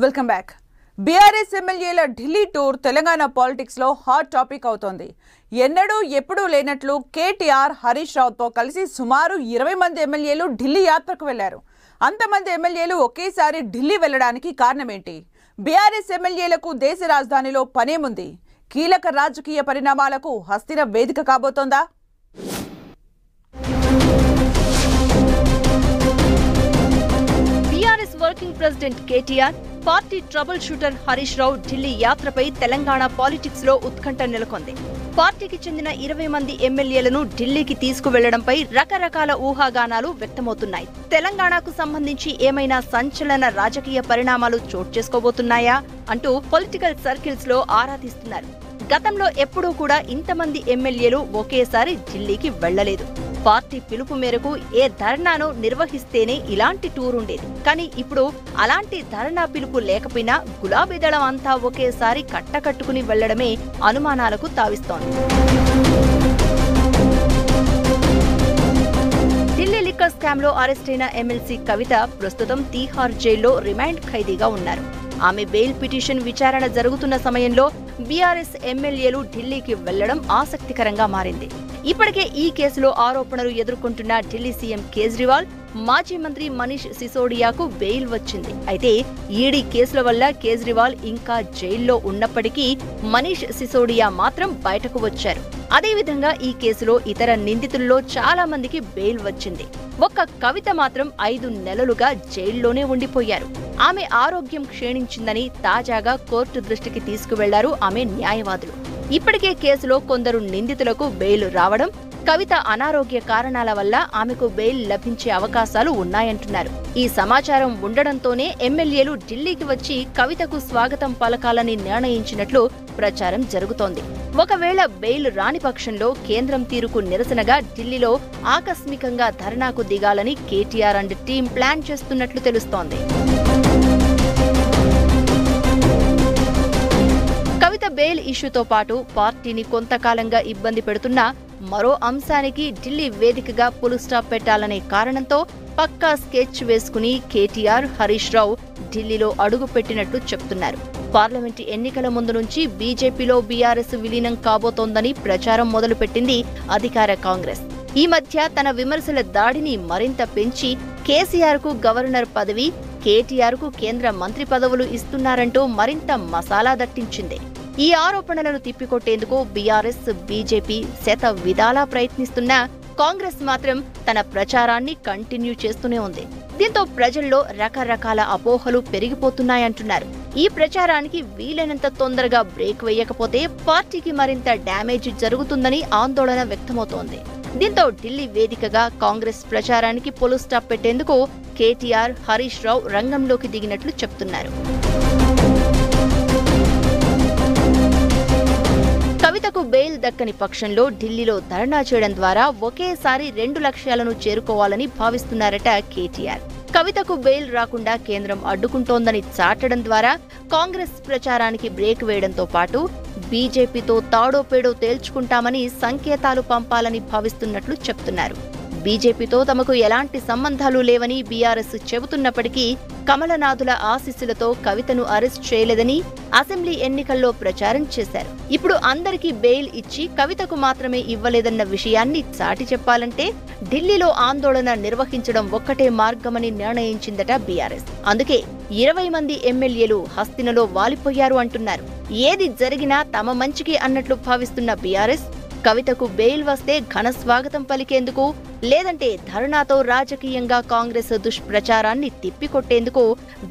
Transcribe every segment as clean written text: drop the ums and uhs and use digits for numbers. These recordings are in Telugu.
Welcome back. బీఆర్ఎస్ ఎమ్మెల్యేల ఢిల్లీ టూర్ తెలంగాణ పాలిటిక్స్ లో హాట్ టాపిక్ అవుతోంది. ఎన్నడూ ఎప్పుడూ లేనట్లు కేటీఆర్ హరీష్ రావుతో కలిసి సుమారు 20 మంది ఎమ్మెల్యేలు ఢిల్లీ యాత్రకు వెళ్లారు. అంతమంది ఎమ్మెల్యేలు ఒకేసారి ఢిల్లీ వెళ్లడానికి కారణమేంటి? బీఆర్ఎస్ ఎమ్మెల్యేలకు దేశ రాజధానిలో పనేముంది? కీలక రాజకీయ పరిణామాలకు హస్తిన వేదిక కాబోతోందా? BRS working president KTR, party trouble shooter Harish Rao Delhi యాత్రపై తెలంగాణ పాలిటిక్స్ లో ఉత్కంఠ నెలకొంది. పార్టీకి చెందిన 20 మంది ఎమ్మెల్యేలను ఢిల్లీకి తీసుకువెళ్లడంపై రకరకాల ఊహాగానాలు వ్యక్తమవుతున్నాయి. తెలంగాణకు సంబంధించి ఏమైనా సంచలన రాజకీయ పరిణామాలు చోటు చేసుకోబోతున్నాయా అంటూ పొలిటికల్ సర్కిల్స్ లో ఆరా తీస్తున్నారు. గతంలో ఎప్పుడూ కూడా ఇంతమంది ఎమ్మెల్యేలు ఒకేసారి ఢిల్లీకి వెళ్లలేదు. పార్టీ పిలుపు మేరకు ఏ ధర్నాను నిర్వహిస్తేనే ఇలాంటి టూర్ ఉండేది. కానీ ఇప్పుడు అలాంటి ధర్నా పిలుపు లేకపోయినా గులాబీ దళం అంతా ఒకేసారి కట్టకట్టుకుని వెళ్లడమే అనుమానాలకు తావిస్తోంది. ఢిల్లీ లిక్కర్ స్కామ్ లో అరెస్ట్ అయిన ఎమ్మెల్సీ కవిత ప్రస్తుతం తీహార్ జైల్లో రిమాండ్ ఖైదీగా ఉన్నారు. ఆమె బెయిల్ పిటిషన్ విచారణ జరుగుతున్న సమయంలో బీఆర్ఎస్ ఎమ్మెల్యేలు ఢిల్లీకి వెళ్లడం ఆసక్తికరంగా మారింది. ఇప్పటికే ఈ కేసులో ఆరోపణలు ఎదుర్కొంటున్న ఢిల్లీ సీఎం కేజ్రీవాల్, మాజీ మంత్రి మనీష్ సిసోడియాకు బెయిల్ వచ్చింది. అయితే ఈడీ కేసుల వల్ల కేజ్రీవాల్ ఇంకా జైల్లో ఉన్నప్పటికీ మనీష్ సిసోడియా మాత్రం బయటకు వచ్చారు. అదేవిధంగా ఈ కేసులో ఇతర నిందితుల్లో చాలా మందికి బెయిల్ వచ్చింది. ఒక్క కవిత మాత్రం 5 నెలలుగా జైల్లోనే ఉండిపోయారు. ఆమె ఆరోగ్యం క్షీణించిందని తాజాగా కోర్టు దృష్టికి తీసుకువెళ్లారు ఆమె న్యాయవాదులు. ఇప్పటికే కేసులో కొందరు నిందితులకు బెయిల్ రావడం, కవిత అనారోగ్య కారణాల వల్ల ఆమెకు బెయిల్ లభించే అవకాశాలు ఉన్నాయంటున్నారు. ఈ సమాచారం ఉండడంతోనే ఎమ్మెల్యేలు ఢిల్లీకి వచ్చి కవితకు స్వాగతం పలకాలని నిర్ణయించినట్లు ప్రచారం జరుగుతోంది. ఒకవేళ బెయిల్ రాని పక్షంలో కేంద్రం తీరుకు నిరసనగా ఢిల్లీలో ఆకస్మికంగా ధర్నాకు దిగాలని కేటీఆర్ అండ్ టీం ప్లాన్ చేస్తున్నట్లు తెలుస్తోంది. కవిత బెయిల్ ఇష్యూతో పాటు పార్టీని కొంతకాలంగా ఇబ్బంది పెడుతున్న మరో అంశానికి ఢిల్లీ వేదికగా పుల్ స్టాప్ పెట్టాలనే కారణంతో పక్కా స్కెచ్ వేసుకుని కేటీఆర్, హరీష్ రావు ఢిల్లీలో అడుగు పెట్టినట్లు చెప్తున్నారు. పార్లమెంటు ఎన్నికల ముందు నుంచి బీజేపీలో బీఆర్ఎస్ విలీనం కాబోతోందని ప్రచారం మొదలుపెట్టింది అధికార కాంగ్రెస్. ఈ మధ్య తన విమర్శల దాడిని మరింత పెంచి కేసీఆర్ కు గవర్నర్ పదవి, కేటీఆర్ కు కేంద్ర మంత్రి పదవులు ఇస్తున్నారంటూ మరింత మసాలా దట్టించింది. ఈ ఆరోపణలను తిప్పికొట్టేందుకు బీఆర్ఎస్, బీజేపీ శత విధాలా ప్రయత్నిస్తున్నా కాంగ్రెస్ మాత్రం తన ప్రచారాన్ని కంటిన్యూ చేస్తూనే ఉంది. దీంతో ప్రజల్లో రకరకాల అపోహలు పెరిగిపోతున్నాయంటున్నారు. ఈ ప్రచారానికి వీలైనంత తొందరగా బ్రేక్ వేయకపోతే పార్టీకి మరింత డ్యామేజ్ జరుగుతుందని ఆందోళన వ్యక్తమవుతోంది. దీంతో ఢిల్లీ వేదికగా కాంగ్రెస్ ప్రచారానికి పుల్ స్టాప్ పెట్టేందుకు కేటీఆర్, హరీష్ రావు రంగంలోకి దిగినట్లు చెప్తున్నారు. కవితకు బెయిల్ దక్కని పక్షంలో ఢిల్లీలో ధర్నా చేయడం ద్వారా ఒకేసారి 2 లక్ష్యాలను చేరుకోవాలని భావిస్తున్నారట కేటీఆర్. కవితకు బెయిల్ రాకుండా కేంద్రం అడ్డుకుంటోందని చాటడం ద్వారా కాంగ్రెస్ ప్రచారానికి బ్రేక్ వేయడంతో పాటు బీజేపీతో తాడో పేడో తేల్చుకుంటామని సంకేతాలు పంపాలని భావిస్తున్నట్లు చెప్తున్నారు. బీజేపీతో తమకు ఎలాంటి సంబంధాలు లేవని బీఆర్ఎస్ చెబుతున్నప్పటికీ కమలనాథుల ఆశీస్సులతో కవితను అరెస్ట్ చేయలేదని అసెంబ్లీ ఎన్నికల్లో ప్రచారం చేశారు. ఇప్పుడు అందరికీ బెయిల్ ఇచ్చి కవితకు మాత్రమే ఇవ్వలేదన్న విషయాన్ని చాటి చెప్పాలంటే ఢిల్లీలో ఆందోళన నిర్వహించడం ఒక్కటే మార్గమని నిర్ణయించిందట బీఆర్ఎస్. అందుకే 20 మంది ఎమ్మెల్యేలు హస్తినలో వాలిపోయారు అంటున్నారు. ఏది జరిగినా తమ మంచికి అన్నట్లు భావిస్తున్న బీఆర్ఎస్ కవితకు బెయిల్ వస్తే ఘన స్వాగతం పలికేందుకు, లేదంటే ధర్నాతో రాజకీయంగా కాంగ్రెస్ దుష్ప్రచారాన్ని తిప్పికొట్టేందుకు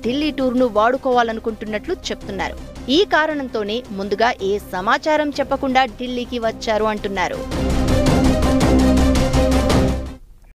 ఢిల్లీ టూర్ను వాడుకోవాలనుకుంటున్నట్లు చెప్తున్నారు. ఈ కారణంతోనే ముందుగా ఏ సమాచారం చెప్పకుండా ఢిల్లీకి వచ్చారు అంటున్నారు.